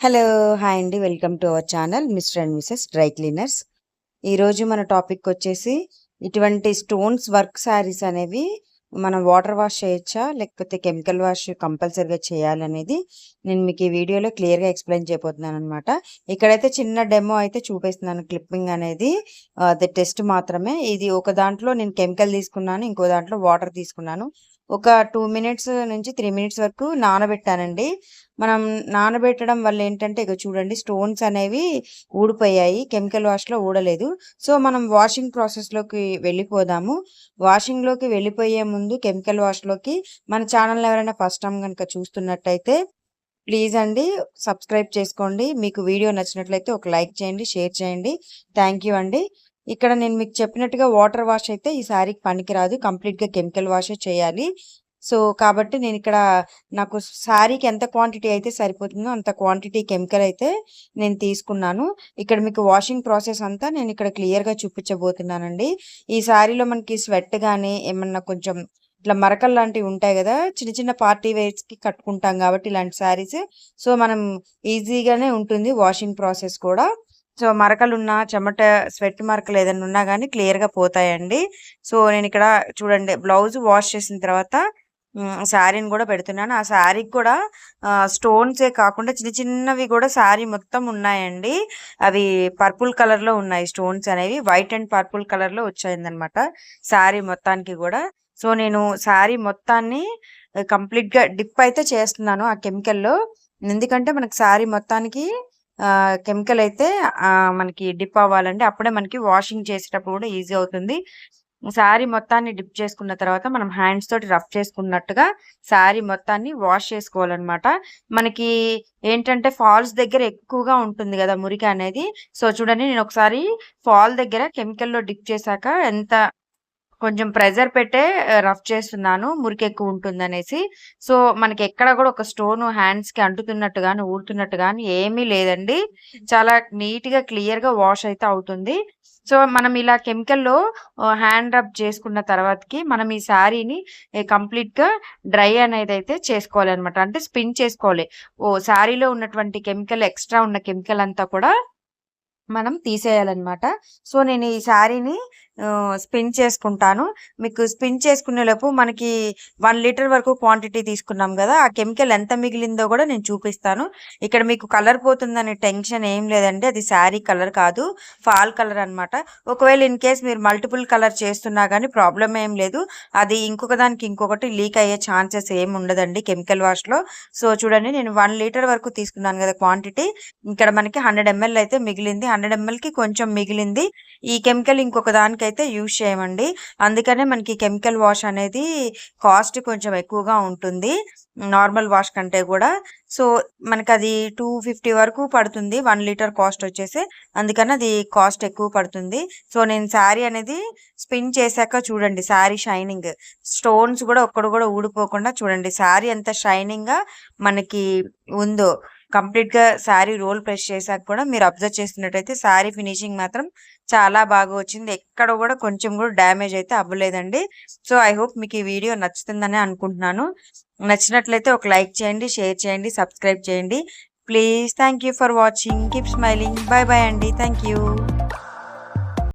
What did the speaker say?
Hello! Hi అండి. Welcome to our channel mister and Mrs dry cleaners. ఈరోజు మన topic వచ్చేసి ఇటువంటి స్టోన్స్ వర్క్ శారీస్ అనేవి మనం వాటర్ వాష్ చేయొచ్చా? లేకపోతే కెమికల్ వాష్ కంపల్సరీగా చేయాలనేది నేను మీకు ఈ వీడియోలో క్లియర్‌గా ఎక్స్‌ప్లెయిన్ చేయబోతున్నాననమాట. ఇక్కడైతే చిన్న డెమో అయితే చూపిస్తున్నాను క్లిప్పింగ్ అనేది. అది టెస్ట్ మాత్రమే. ఇది ఒక దాంట్లో నేను కెమికల్ తీసుకున్నాను. ఇంకో దాంట్లో వాటర్ తీసుకున్నాను. ఒక 2 మినిట్స్ నుంచి 3 మినిట్స్ వరకు నానబెట్టానండి. మనం నానబెట్టడం వల్ల ఏంటంటే ఇగో చూడండి స్టోన్స్ అనేవి ఊడిపోయాయి. కెమికల్ వాష్‌లో ఊడలేదు. సో, మనం వాషింగ్ ప్రాసెస్‌లోకి వెళ్ళిపోదాము. వాషింగ్‌లోకి వెళ్ళిపోయే ముందు కెమికల్ వాష్‌లోకి మన ఛానల్‌ని ఎవరైనా ఫస్ట్ టైమ్ గనుక చూస్తున్నట్టయితే ప్లీజ్ అండి సబ్స్క్రైబ్ చేసుకోండి. మీకు వీడియో నచ్చినట్లయితే ఒక లైక్ చేయండి, షేర్ చేయండి. థ్యాంక్ యూ అండి. ఇక్కడ నేను మీకు చెప్పినట్టుగా వాటర్ వాష్ అయితే ఈ శారీకి పనికిరాదు. కంప్లీట్‌గా కెమికల్ వాషే చేయాలి. సో, కాబట్టి నేనిక్కడ నాకు శారీకి ఎంత క్వాంటిటీ అయితే సరిపోతుందో అంత క్వాంటిటీ కెమికల్ అయితే నేను తీసుకున్నాను. ఇక్కడ మీకు వాషింగ్ ప్రాసెస్ అంతా నేనిక్కడ క్లియర్‌గా చూపించబోతున్నానండి. ఈ శారీలో మనకి స్వెట్ గాని, ఏమన్నా కొంచెం ఇట్లా మరకలు లాంటివి ఉంటాయి గదా! చిన్న చిన్న పార్టీ వేర్స్‌కి కట్టుకుంటాం గాబట్టి ఇలాంటి శారీస్. సో, మనం ఈజీగానే ఉంటుంది వాషింగ్ ప్రాసెస్ కూడా. సో, మరకలున్నా, చెమట స్వెట్ మరకలు ఏదైనా ఉన్నా గానీ క్లియర్‌గా పోతాయండి. సో, నేనిక్కడ చూడండి బ్లౌజ్ వాష్ చేసిన తర్వాత శారీని గూడా పెడుతున్నాను. ఆ శారీకి కూడా స్టోన్సే కాకుండా చిన్న చిన్నవి గూడా శారీ మొత్తం ఉన్నాయండి. అవి పర్పుల్ కలర్‌లో ఉన్నాయి స్టోన్స్ అనేవి. వైట్ అండ్ పర్పుల్ కలర్‌లో వచ్చాయిందనమాట శారీ మొత్తానికి గూడా. సో, నేను శారీ మొత్తాన్ని కంప్లీట్‌గా డిప్ అయితే చేస్తున్నాను ఆ కెమికల్‌లో. ఎందుకంటే మనకి శారీ మొత్తానికి కెమికల్ అయితే మనకి డిప్ అవ్వాలండి. అప్పుడే మనకి వాషింగ్ చేసేటప్పుడు కూడా ఈజీ అవుతుంది. శారీ మొత్తాన్ని డిప్ చేసుకున్న తర్వాత మనం హ్యాండ్స్ తోటి రఫ్ చేసుకున్నట్టుగా శారీ మొత్తాన్ని వాష్ చేసుకోవాలనమాట. మనకి ఏంటంటే ఫాల్స్ దగ్గర ఎక్కువగా ఉంటుంది గదా! మురికి అనేది. సో, చూడండి నేను ఒకసారి ఫాల్ దగ్గర కెమికల్‌లో డిప్ చేశాక ఎంత కొంచెం ప్రెషర్ పెట్టే రఫ్ చేస్తున్నాను. మురికెక్కువుంటుందనేసి. సో, మనకెక్కడ గూడా ఒక స్టోను హ్యాండ్స్‌కి అంటుతున్నట్టు గాని, ఊడుతున్నట్టు గాని ఏమీ లేదండి. చాలా నీట్‌గా, క్లియర్‌గా వాష్ అయితే అవుతుంది. సో, మనం ఇలా కెమికల్‌లో హ్యాండ్ రబ్ చేసుకున్న తర్వాతకి మనం ఈ శారీని కంప్లీట్‌గా డ్రై అనేదైతే చేసుకోవాలనమాట. అంటే స్పిన్ చేసుకోవాలి. శారీలో ఉన్నటువంటి కెమికల్ ఎక్స్‌ట్రా ఉన్న కెమికల్ అంతా కూడా మనం తీసేయాలనమాట. సో, నేను ఈ శారీని స్పిన్ చేసుకుంటాను. మీకు స్పిన్ చేసుకునేలోపు మనకి 1 లీటర్ వరకు క్వాంటిటీ తీసుకున్నాం గదా! ఆ కెమికల్ ఎంత మిగిలిందో గూడా నేను చూపిస్తాను. ఇక్కడ మీకు కలర్ పోతుందనే టెన్షన్ ఏం లేదండి. అది శారీ కలర్ కాదు. ఫాల్ కలర్ అనమాట. ఒకవేళ ఇన్ కేస్ మీరు మల్టిపుల్ కలర్ చేస్తున్నా గానీ ప్రాబ్లమ్ ఏం లేదు. అది ఇంకొక దానికి ఇంకొకటి లీక్ అయ్యే ఛాన్సెస్ ఏమి ఉండదండి కెమికల్ వాష్‌లో. సో, చూడండి నేను 1 లీటర్ వరకు తీసుకున్నాను గదా క్వాంటిటీ. ఇక్కడ మనకి 100 ఎంఎల్ అయితే మిగిలింది. 100 ఎంఎల్‌కి కొంచెం మిగిలింది. ఈ కెమికల్ ఇంకొక దానికైతే యూజ్ చేయమండి. అందుకనే మనకి కెమికల్ వాష్ అనేది కాస్ట్ కొంచెం ఎక్కువగా ఉంటుంది. నార్మల్ వాష్ కంటే గూడా. సో, మనకది 250 వరకు పడుతుంది. 1 లీటర్ కాస్ట్ వచ్చేసి. అందుకని అది కాస్ట్ ఎక్కువ పడుతుంది. సో, నేను శారీ అనేది స్పిన్ చేశాక చూడండి శారీ షైనింగ్. స్టోన్స్ గూడా ఒక్కటి గూడా ఊడిపోకుండా చూడండి. శారీ ఎంత షైనింగ్‌గా మనకి ఉందో. కంప్లీట్‌గా శారీ రోల్ ప్రెస్ చేశాక కూడా మీరు అబ్జర్వ్ చేస్తున్నట్టయితే శారీ ఫినిషింగ్ మాత్రం చాలా బాగా వచ్చింది. ఎక్కడ గూడా కొంచెం గూడా డ్యామేజ్ అయితే అవ్వలేదండి. సో, ఐ హోప్ మీకు ఈ వీడియో నచ్చుతుందనే అనుకుంటున్నాను. నచ్చినట్లయితే ఒక లైక్ చేయండి, షేర్ చేయండి, సబ్స్క్రైబ్ చేయండి. Please thank you for watching. Keep smiling. Bye bye అండి. Thank you.